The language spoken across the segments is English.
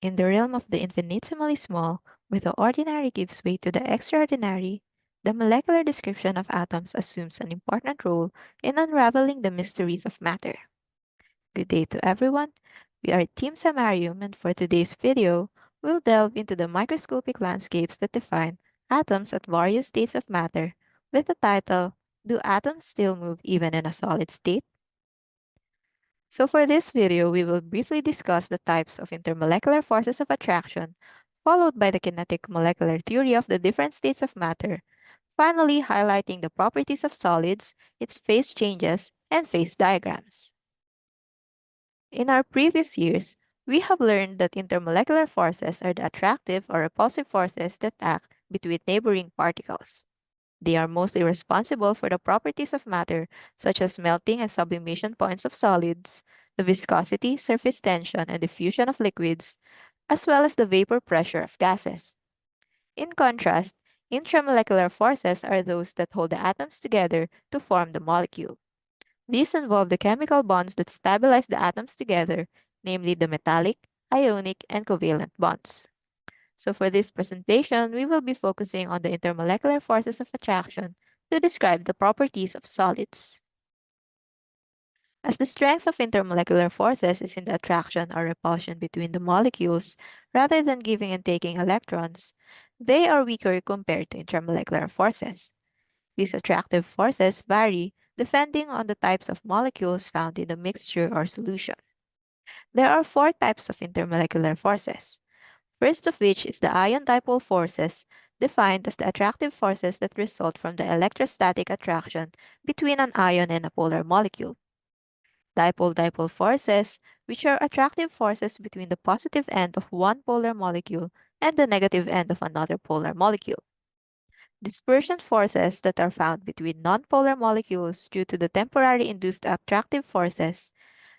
In the realm of the infinitesimally small, where the ordinary gives way to the extraordinary, the molecular description of atoms assumes an important role in unraveling the mysteries of matter. Good day to everyone. We are Team Samarium, and for today's video, we'll delve into the microscopic landscapes that define atoms at various states of matter with the title, Do Atoms Still Move Even in a Solid State? So for this video, we will briefly discuss the types of intermolecular forces of attraction, followed by the kinetic molecular theory of the different states of matter, finally highlighting the properties of solids, its phase changes, and phase diagrams. In our previous years, we have learned that intermolecular forces are the attractive or repulsive forces that act between neighboring particles. They are mostly responsible for the properties of matter, such as melting and sublimation points of solids, the viscosity, surface tension, and diffusion of liquids, as well as the vapor pressure of gases. In contrast, intramolecular forces are those that hold the atoms together to form the molecule. These involve the chemical bonds that stabilize the atoms together, namely the metallic, ionic, and covalent bonds. So for this presentation, we will be focusing on the intermolecular forces of attraction to describe the properties of solids. As the strength of intermolecular forces is in the attraction or repulsion between the molecules rather than giving and taking electrons, they are weaker compared to intramolecular forces. These attractive forces vary depending on the types of molecules found in the mixture or solution. There are four types of intermolecular forces. First of which is the ion dipole forces, defined as the attractive forces that result from the electrostatic attraction between an ion and a polar molecule. Dipole-dipole forces, which are attractive forces between the positive end of one polar molecule and the negative end of another polar molecule. Dispersion forces that are found between nonpolar molecules due to the temporary induced attractive forces.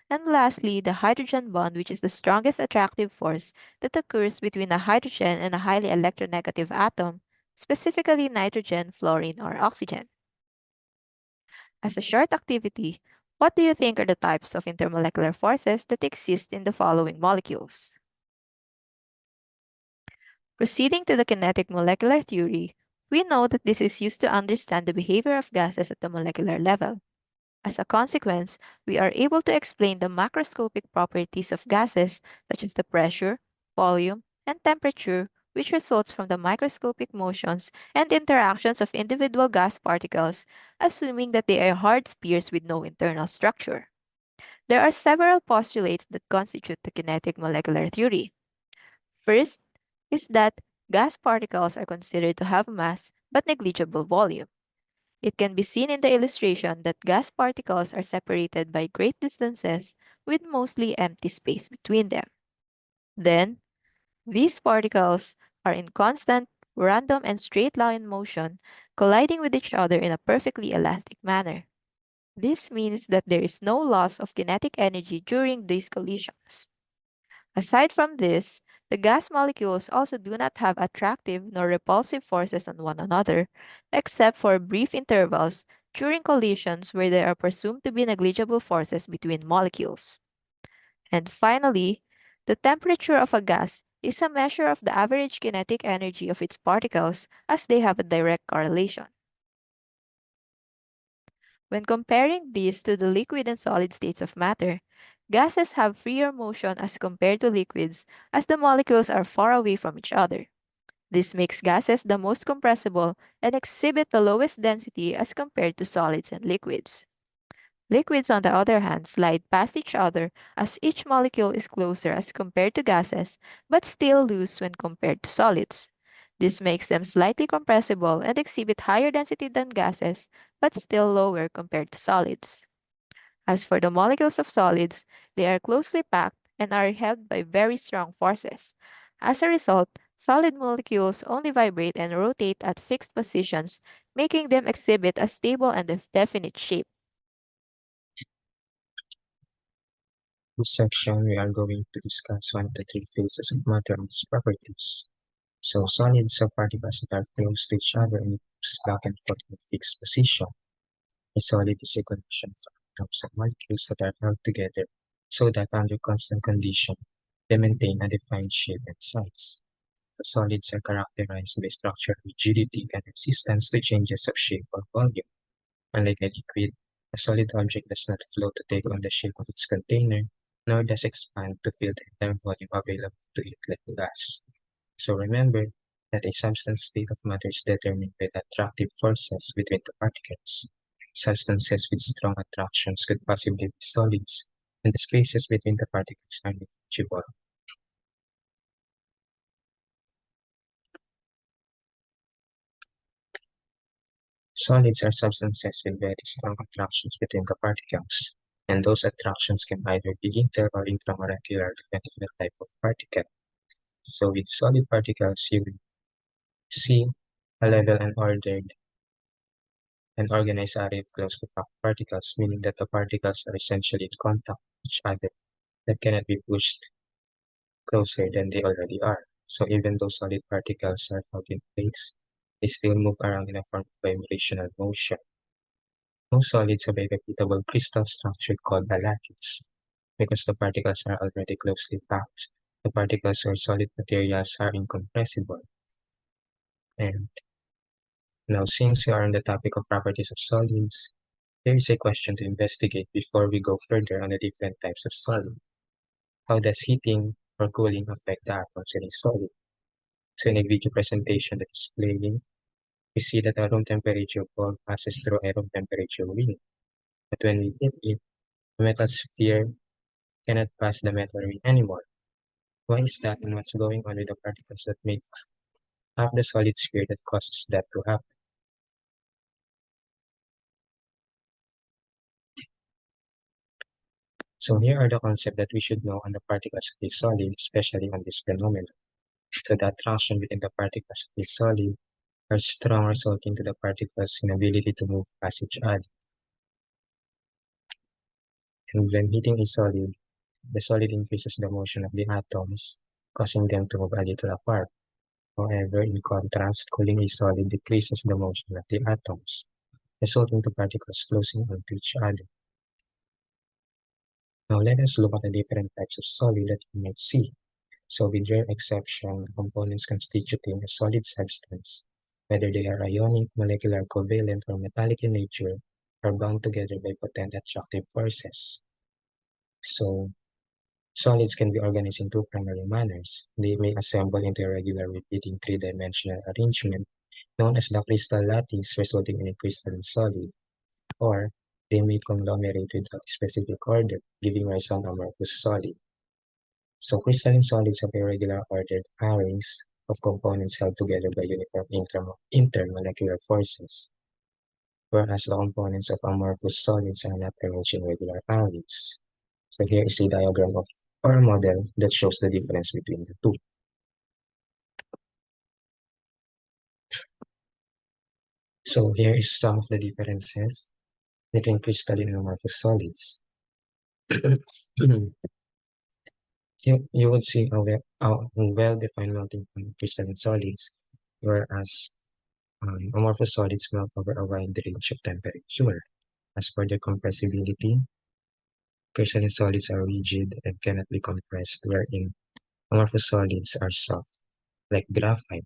And lastly, the hydrogen bond, which is the strongest attractive force that occurs between a hydrogen and a highly electronegative atom, specifically nitrogen, fluorine, or oxygen. As a short activity, what do you think are the types of intermolecular forces that exist in the following molecules? Proceeding to the kinetic molecular theory, we know that this is used to understand the behavior of gases at the molecular level. As a consequence, we are able to explain the macroscopic properties of gases such as the pressure, volume, and temperature, which results from the microscopic motions and interactions of individual gas particles, assuming that they are hard spheres with no internal structure. There are several postulates that constitute the kinetic molecular theory. First is that gas particles are considered to have mass but negligible volume. It can be seen in the illustration that gas particles are separated by great distances with mostly empty space between them. Then, these particles are in constant, random, and straight line motion, colliding with each other in a perfectly elastic manner. This means that there is no loss of kinetic energy during these collisions. Aside from this, the gas molecules also do not have attractive nor repulsive forces on one another, except for brief intervals during collisions where there are presumed to be negligible forces between molecules. And finally, the temperature of a gas is a measure of the average kinetic energy of its particles as they have a direct correlation. When comparing these to the liquid and solid states of matter, gases have freer motion as compared to liquids as the molecules are far away from each other. This makes gases the most compressible and exhibit the lowest density as compared to solids and liquids. Liquids, on the other hand, slide past each other as each molecule is closer as compared to gases, but still loose when compared to solids. This makes them slightly compressible and exhibit higher density than gases, but still lower compared to solids. As for the molecules of solids, they are closely packed and are held by very strong forces. As a result, solid molecules only vibrate and rotate at fixed positions, making them exhibit a stable and definite shape. This section, we are going to discuss one of the three phases of matter and its properties. So, solids are particles that are close to each other and moves back and forth in a fixed position. A solid is a collection of atoms and molecules that are held together, so that under constant condition, They maintain a defined shape and size. The solids are characterized by structural rigidity and resistance to changes of shape or volume. Unlike a liquid, a solid object does not float to take on the shape of its container, nor does expand to fill the entire volume available to it like gas. So remember that a substance state of matter is determined by the attractive forces between the particles. Substances with strong attractions could possibly be solids, and the spaces between the particles are negligible. Solids are substances with very strong attractions between the particles, and those attractions can either be inter or intramolecular depending on the type of particle. So with solid particles, you will see a level and ordered and organized array of closely packed particles, meaning that the particles are essentially in contact with each other that cannot be pushed closer than they already are. So even though solid particles are held in place, they still move around in a form of vibrational motion. Most solids have a repeatable crystal structure called a lattice. Because the particles are already closely packed, the particles or solid materials are incompressible. And now, since we are on the topic of properties of solids, there is a question to investigate before we go further on the different types of solid. How does heating or cooling affect the atoms in a solid? So in a video presentation that is playing, we see that a room temperature bulb passes through a room temperature ring. But when we heat it, the metal sphere cannot pass the metal ring anymore. Why is that, and what's going on with the particles that makes half the solid sphere that causes that to happen? So here are the concepts that we should know on the particles of a solid, especially on this phenomenon. So the attraction within the particles of a solid are strong, resulting to the particles' inability to move past each other. And when heating a solid, the solid increases the motion of the atoms, causing them to move a little apart. However, in contrast, cooling a solid decreases the motion of the atoms, resulting to particles closing onto each other. Now let us look at the different types of solid that you might see. So with rare exception, components constituting a solid substance, whether they are ionic, molecular, covalent, or metallic in nature, are bound together by potent attractive forces. So solids can be organized in two primary manners. They may assemble into a regular repeating three-dimensional arrangement known as the crystal lattice, resulting in a crystalline solid, or they may conglomerate without specific order, giving rise to an amorphous solid. So crystalline solids have irregular ordered arrays of components held together by uniform intermolecular forces, whereas the components of amorphous solids are not arranged in regular arrays. So here is a diagram of or a model that shows the difference between the two. So here is some of the differences between crystalline and amorphous solids. You would see a well-defined melting point of crystalline solids, whereas amorphous solids melt over a wide range of temperature. As for their compressibility, crystalline solids are rigid and cannot be compressed, wherein amorphous solids are soft, like graphite.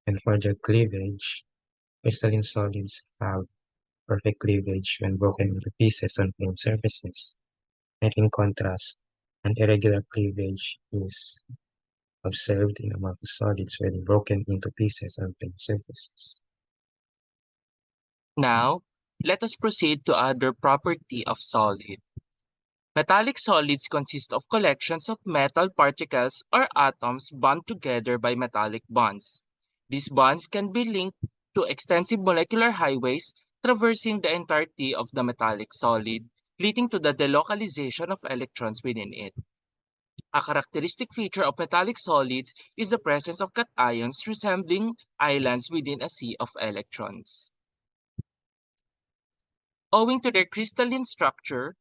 And for their cleavage, crystalline solids have perfect cleavage when broken into pieces on plane surfaces. And in contrast, an irregular cleavage is observed in amorphous solids when broken into pieces on plane surfaces. Now, let us proceed to other property of solid. Metallic solids consist of collections of metal particles or atoms bound together by metallic bonds. These bonds can be linked to extensive molecular highways traversing the entirety of the metallic solid, leading to the delocalization of electrons within it. A characteristic feature of metallic solids is the presence of cations resembling islands within a sea of electrons. Owing to their crystalline structure,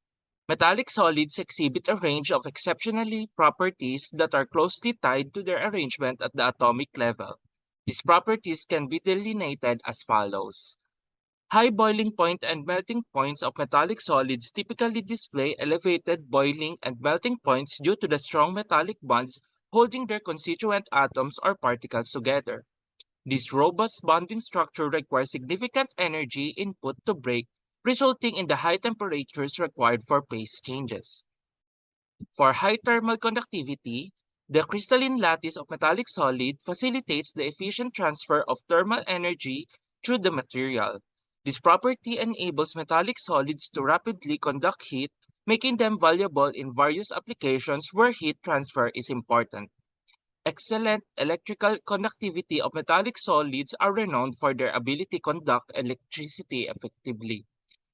metallic solids exhibit a range of exceptionally properties that are closely tied to their arrangement at the atomic level. These properties can be delineated as follows. High boiling point and melting points of metallic solids typically display elevated boiling and melting points due to the strong metallic bonds holding their constituent atoms or particles together. This robust bonding structure requires significant energy input to break, resulting in the high temperatures required for phase changes. For high thermal conductivity, the crystalline lattice of metallic solid facilitates the efficient transfer of thermal energy through the material. This property enables metallic solids to rapidly conduct heat, making them valuable in various applications where heat transfer is important. Excellent electrical conductivity of metallic solids are renowned for their ability to conduct electricity effectively.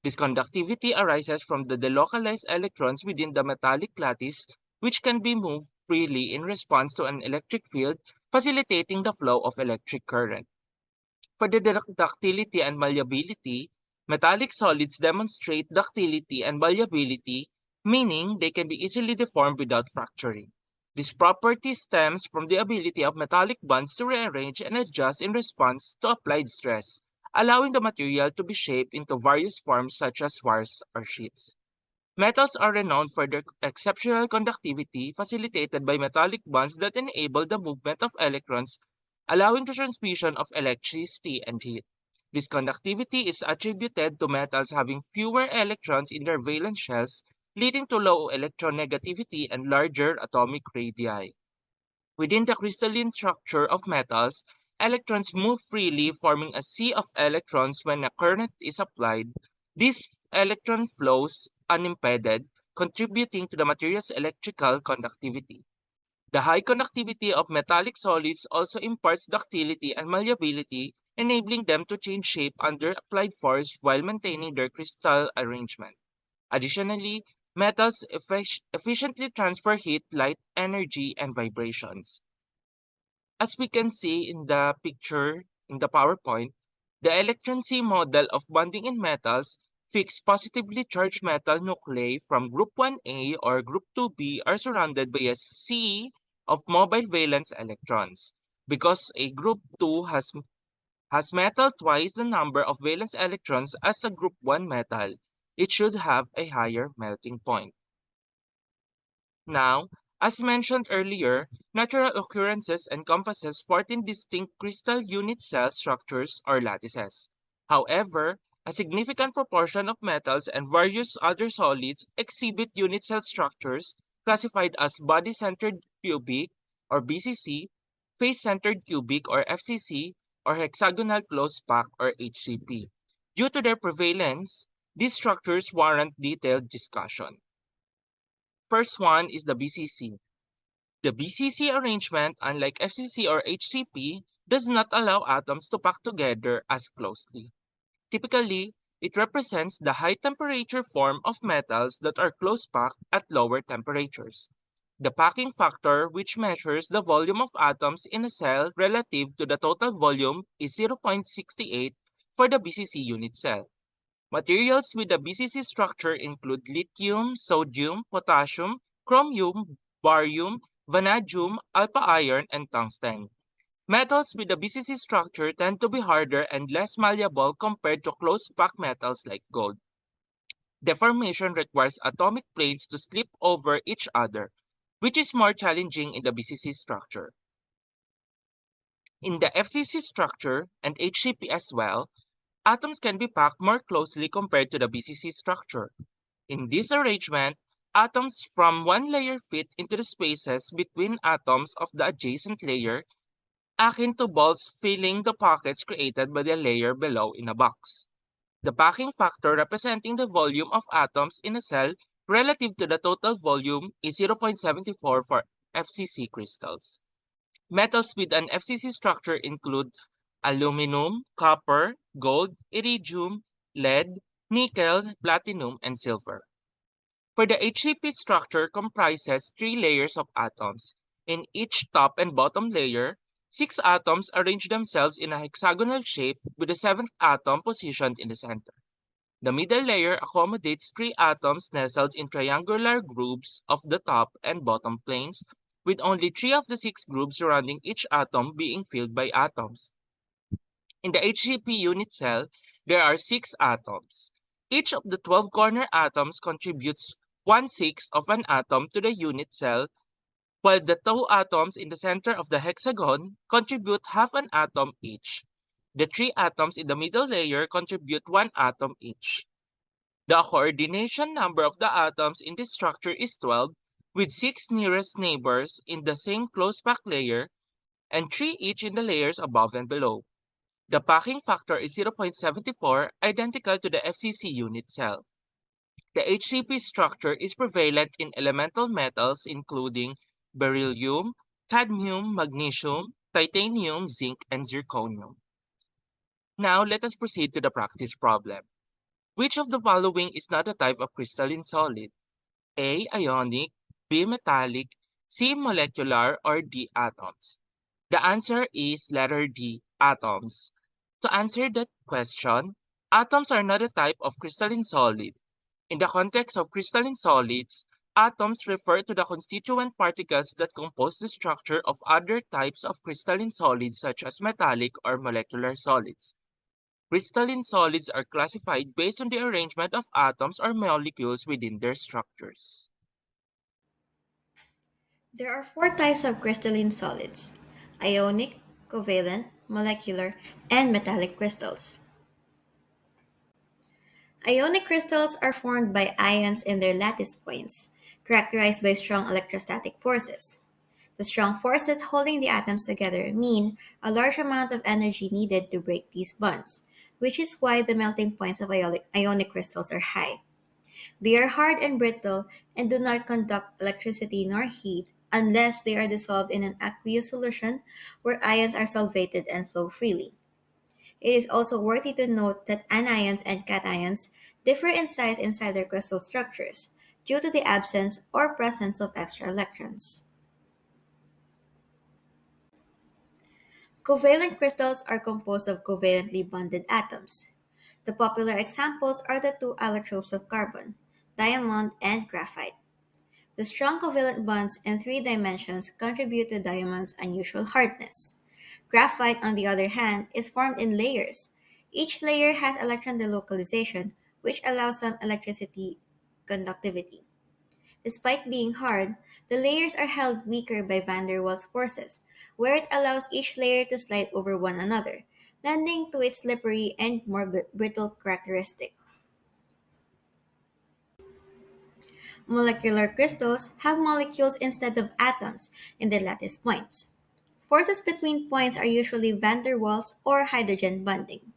This conductivity arises from the delocalized electrons within the metallic lattice, which can be moved freely in response to an electric field, facilitating the flow of electric current. For the ductility and malleability, metallic solids demonstrate ductility and malleability, meaning they can be easily deformed without fracturing. This property stems from the ability of metallic bonds to rearrange and adjust in response to applied stress, allowing the material to be shaped into various forms such as wires or sheets. Metals are renowned for their exceptional conductivity, facilitated by metallic bonds that enable the movement of electrons, allowing the transmission of electricity and heat. This conductivity is attributed to metals having fewer electrons in their valence shells, leading to low electronegativity and larger atomic radii. Within the crystalline structure of metals, electrons move freely, forming a sea of electrons when a current is applied. This electron flows unimpeded, contributing to the material's electrical conductivity. The high conductivity of metallic solids also imparts ductility and malleability, enabling them to change shape under applied force while maintaining their crystal arrangement. Additionally, metals efficiently transfer heat, light, energy, and vibrations. As we can see in the picture in the PowerPoint, the electron C model of bonding in metals, fixed positively charged metal nuclei from group 1A or group 2B are surrounded by a sea of mobile valence electrons. Because a group 2 has metal twice the number of valence electrons as a group 1 metal, it should have a higher melting point. Now, as mentioned earlier, natural occurrences encompasses 14 distinct crystal unit cell structures or lattices. However, a significant proportion of metals and various other solids exhibit unit cell structures classified as body-centered cubic or BCC, face-centered cubic or FCC, or hexagonal closed pack or HCP. Due to their prevalence, these structures warrant detailed discussion. First one is the BCC. The BCC arrangement, unlike FCC or HCP, does not allow atoms to pack together as closely. Typically, it represents the high temperature form of metals that are close packed at lower temperatures. The packing factor, which measures the volume of atoms in a cell relative to the total volume, is 0.68 for the BCC unit cell. Materials with the BCC structure include lithium, sodium, potassium, chromium, barium, vanadium, alpha iron, and tungsten. Metals with the BCC structure tend to be harder and less malleable compared to close-packed metals like gold. Deformation requires atomic planes to slip over each other, which is more challenging in the BCC structure. In the FCC structure and HCP as well, atoms can be packed more closely compared to the BCC structure. In this arrangement, atoms from one layer fit into the spaces between atoms of the adjacent layer, akin to balls filling the pockets created by the layer below in a box. The packing factor representing the volume of atoms in a cell relative to the total volume is 0.74 for FCC crystals. Metals with an FCC structure include aluminum, copper, gold, iridium, lead, nickel, platinum, and silver. For the HCP structure comprises three layers of atoms. In each top and bottom layer, six atoms arrange themselves in a hexagonal shape with the seventh atom positioned in the center. The middle layer accommodates three atoms nestled in triangular grooves of the top and bottom planes, with only three of the six grooves surrounding each atom being filled by atoms. In the HCP unit cell, There are 6 atoms. Each of the 12 corner atoms contributes 1/6 of an atom to the unit cell, while the 2 atoms in the center of the hexagon contribute half an atom each. The 3 atoms in the middle layer contribute 1 atom each. The coordination number of the atoms in this structure is 12, with 6 nearest neighbors in the same close packed layer and 3 each in the layers above and below. The packing factor is 0.74, identical to the FCC unit cell. The HCP structure is prevalent in elemental metals including beryllium, cadmium, magnesium, titanium, zinc, and zirconium. Now let us proceed to the practice problem. Which of the following is not a type of crystalline solid? A. Ionic, B. Metallic, C. Molecular, or D. Atoms? The answer is letter D. Atoms. To answer that question, atoms are not a type of crystalline solid. In the context of crystalline solids, atoms refer to the constituent particles that compose the structure of other types of crystalline solids such as metallic or molecular solids. Crystalline solids are classified based on the arrangement of atoms or molecules within their structures. There are four types of crystalline solids: ionic, covalent, molecular, and metallic crystals. Ionic crystals are formed by ions in their lattice points, characterized by strong electrostatic forces. The strong forces holding the atoms together mean a large amount of energy needed to break these bonds, which is why the melting points of ionic crystals are high. They are hard and brittle and do not conduct electricity nor heat unless they are dissolved in an aqueous solution where ions are solvated and flow freely. It is also worthy to note that anions and cations differ in size inside their crystal structures due to the absence or presence of extra electrons. Covalent crystals are composed of covalently bonded atoms. The popular examples are the two allotropes of carbon, diamond and graphite. The strong covalent bonds in three dimensions contribute to diamond's unusual hardness. Graphite, on the other hand, is formed in layers. Each layer has electron delocalization, which allows some electricity conductivity. Despite being hard, the layers are held weaker by van der Waals forces, where it allows each layer to slide over one another, lending to its slippery and more brittle characteristic. Molecular crystals have molecules instead of atoms in their lattice points. Forces between points are usually van der Waals or hydrogen bonding.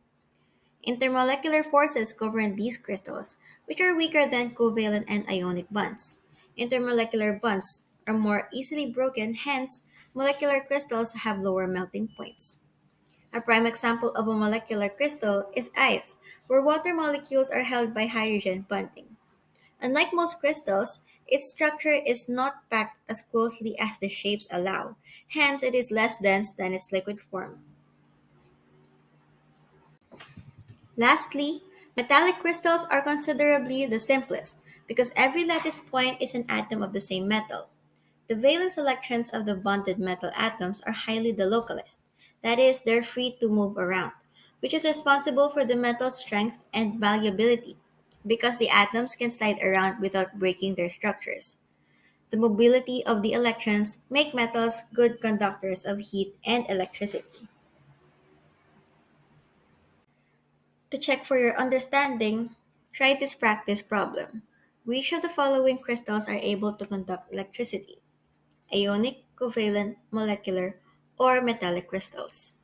Intermolecular forces govern these crystals, which are weaker than covalent and ionic bonds. Intermolecular bonds are more easily broken, hence, molecular crystals have lower melting points. A prime example of a molecular crystal is ice, where water molecules are held by hydrogen bonding. Unlike most crystals, its structure is not packed as closely as the shapes allow, hence, it is less dense than its liquid form. Lastly, metallic crystals are considerably the simplest because every lattice point is an atom of the same metal. The valence electrons of the bonded metal atoms are highly delocalized, that is, they're free to move around, which is responsible for the metal's strength and malleability because the atoms can slide around without breaking their structures. The mobility of the electrons make metals good conductors of heat and electricity. To check for your understanding, try this practice problem. Which of the following crystals are able to conduct electricity? Ionic, covalent, molecular, or metallic crystals?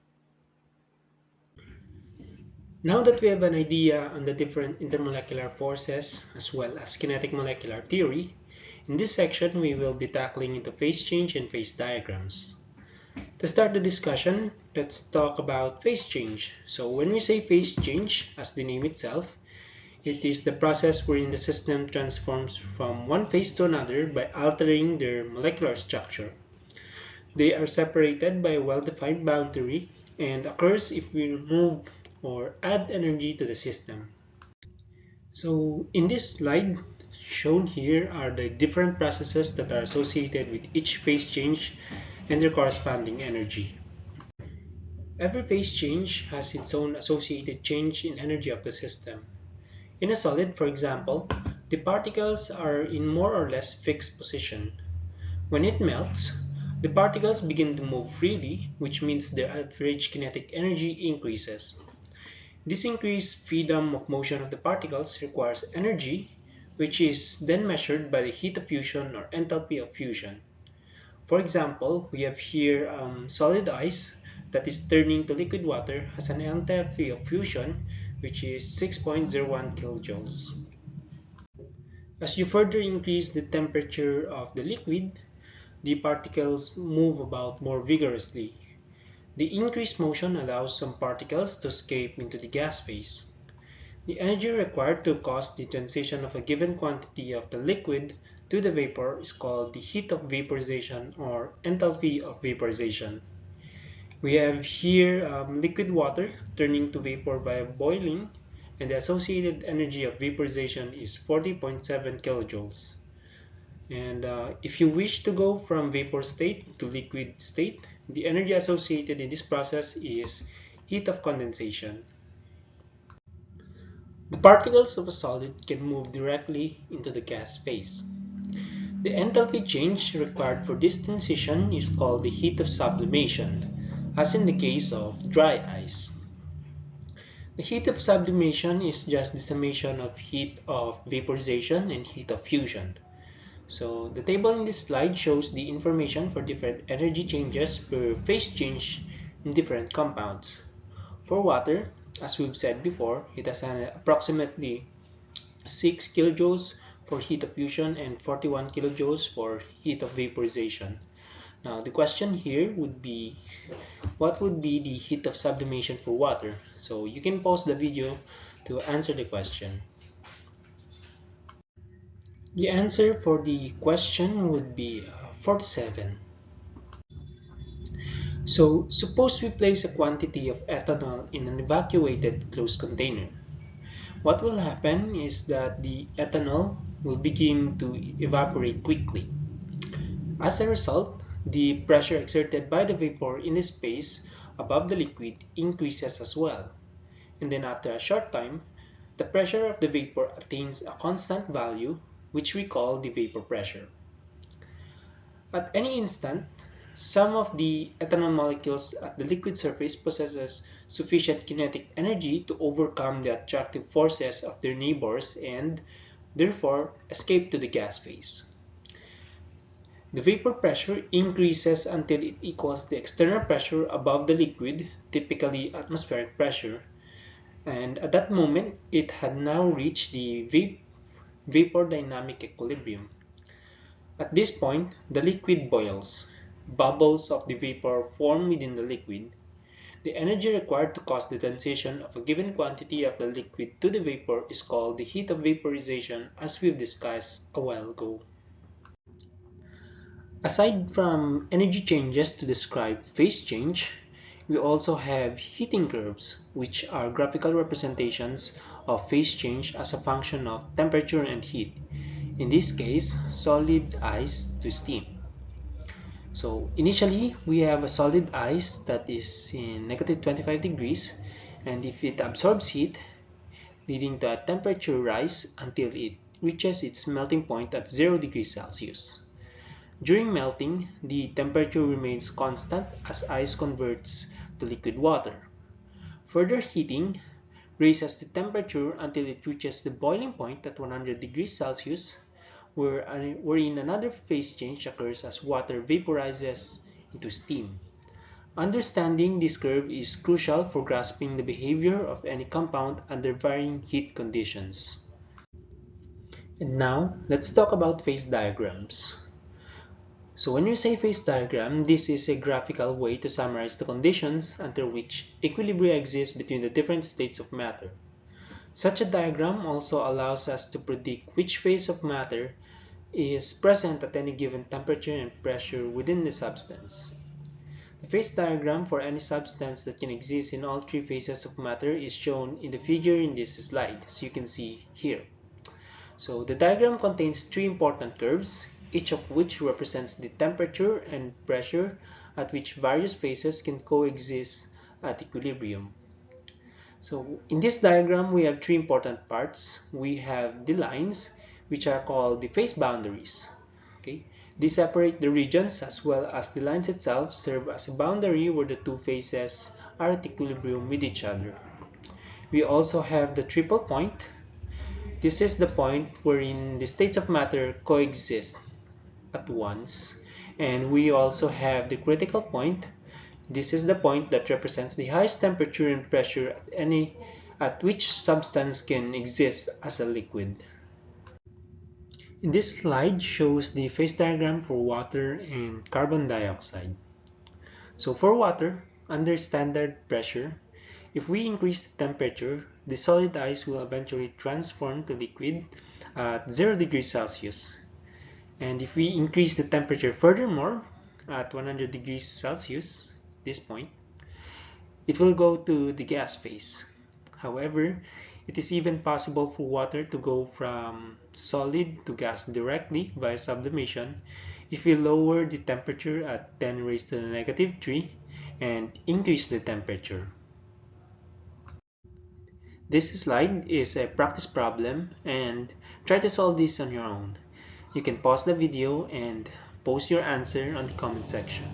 Now that we have an idea on the different intermolecular forces as well as kinetic molecular theory, in this section we will be tackling into phase change and phase diagrams. To start the discussion, let's talk about phase change. So when we say phase change, as the name itself, it is the process wherein the system transforms from one phase to another by altering their molecular structure. They are separated by a well-defined boundary and occurs if we remove or add energy to the system. So in this slide, shown here are the different processes that are associated with each phase change and their corresponding energy. Every phase change has its own associated change in energy of the system. In a solid, for example, the particles are in more or less fixed position. When it melts, the particles begin to move freely, which means their average kinetic energy increases. This increased freedom of motion of the particles requires energy, which is then measured by the heat of fusion or enthalpy of fusion. For example, we have here solid ice that is turning to liquid water has an enthalpy of fusion which is 6.01 kilojoules. As you further increase the temperature of the liquid, the particles move about more vigorously. The increased motion allows some particles to escape into the gas phase. The energy required to cause the transition of a given quantity of the liquid to the vapor is called the heat of vaporization or enthalpy of vaporization. We have here liquid water turning to vapor via boiling, and the associated energy of vaporization is 40.7 kilojoules. And if you wish to go from vapor state to liquid state, the energy associated in this process is heat of condensation. The particles of a solid can move directly into the gas phase. The enthalpy change required for this transition is called the heat of sublimation, as in the case of dry ice. The heat of sublimation is just the summation of heat of vaporization and heat of fusion. So the table in this slide shows the information for different energy changes per phase change in different compounds. For water, as we've said before, it has an approximately 6 kilojoules for heat of fusion and 41 kilojoules for heat of vaporization. Now the question here would be, what would be the heat of sublimation for water? So you can pause the video to answer the question. The answer for the question would be 47. So suppose we place a quantity of ethanol in an evacuated closed container. What will happen is that the ethanol will begin to evaporate quickly. As a result, the pressure exerted by the vapor in the space above the liquid increases as well. And then after a short time, the pressure of the vapor attains a constant value, which we call the vapor pressure. At any instant, some of the ethanol molecules at the liquid surface possesses sufficient kinetic energy to overcome the attractive forces of their neighbors and therefore escape to the gas phase. The vapor pressure increases until it equals the external pressure above the liquid, typically atmospheric pressure, and at that moment it had now reached the vapor dynamic equilibrium. At this point, the liquid boils. Bubbles of the vapor form within the liquid. The energy required to cause the transition of a given quantity of the liquid to the vapor is called the heat of vaporization, as we've discussed a while ago. Aside from energy changes to describe phase change, we also have heating curves, which are graphical representations of phase change as a function of temperature and heat. In this case, solid ice to steam. So initially, we have a solid ice that is in negative 25 degrees, and if it absorbs heat, leading to a temperature rise until it reaches its melting point at 0 degrees Celsius. During melting, the temperature remains constant as ice converts to liquid water. Further heating raises the temperature until it reaches the boiling point at 100 degrees Celsius, wherein another phase change occurs as water vaporizes into steam. Understanding this curve is crucial for grasping the behavior of any compound under varying heat conditions. And now, let's talk about phase diagrams. So when you say phase diagram, this is a graphical way to summarize the conditions under which equilibria exist between the different states of matter. Such a diagram also allows us to predict which phase of matter is present at any given temperature and pressure within the substance. The phase diagram for any substance that can exist in all three phases of matter is shown in the figure in this slide, as you can see here. So the diagram contains three important curves, each of which represents the temperature and pressure at which various phases can coexist at equilibrium. So in this diagram, we have three important parts. We have the lines, which are called the phase boundaries. Okay, they separate the regions, as well as the lines itself serve as a boundary where the two phases are at equilibrium with each other. We also have the triple point. This is the point wherein the states of matter coexist at once. And we also have the critical point. This is the point that represents the highest temperature and pressure at which substance can exist as a liquid. In this slide shows the phase diagram for water and carbon dioxide. So for water, under standard pressure, if we increase the temperature, the solid ice will eventually transform to liquid at 0 degrees Celsius. And if we increase the temperature furthermore at 100 degrees Celsius, this point, it will go to the gas phase. However, it is even possible for water to go from solid to gas directly via sublimation if we lower the temperature at 10 raised to the negative 3 and increase the temperature. This slide is a practice problem, and try to solve this on your own. You can pause the video and post your answer on the comment section.